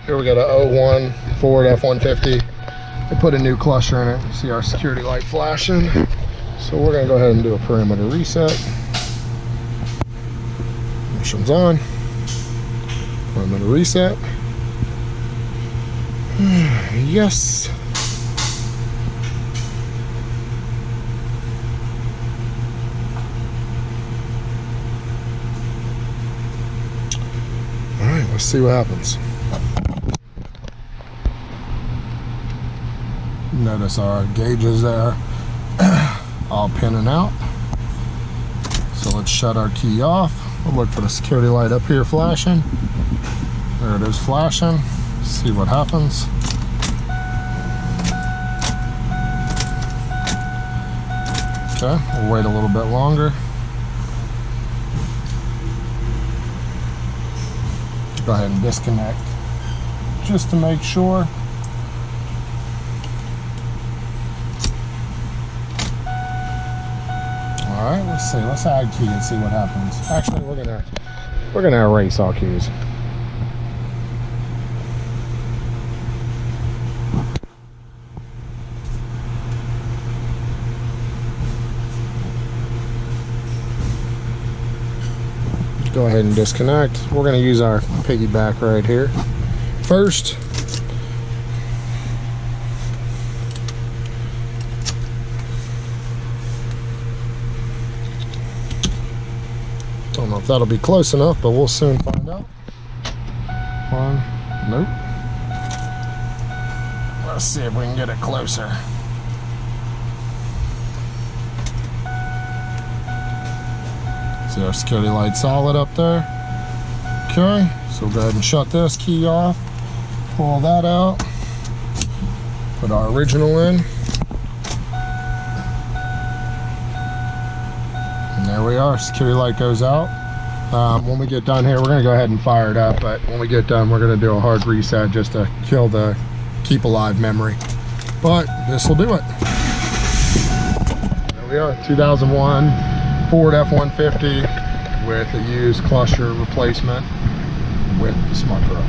Here we got a 01 Ford F-150. They put a new cluster in it. You see our security light flashing. So we're gonna go ahead and do a perimeter reset. Ignition's on. Perimeter reset. Yes. All right, let's see what happens. Notice our gauges there all pinning out. So let's shut our key off. We'll look for the security light up here flashing. There it is flashing. See what happens. Okay, we'll wait a little bit longer. Go ahead and disconnect just to make sure. All right, let's see. Let's add key and see what happens. Actually, we're gonna erase all keys. Go ahead and disconnect. We're gonna use our piggyback right here first. Don't know if that'll be close enough, but we'll soon find out. One, nope. Let's see if we can get it closer. See our security light solid up there. Okay, so we'll go ahead and shut this key off. Pull that out. Put our original in. And there we are, security light goes out. When we get done here, we're gonna go ahead and fire it up, but when we get done, we're gonna do a hard reset just to kill the keep alive memory. But this will do it. There we are, 2001 Ford F-150 with a used cluster replacement with the Smart Pro.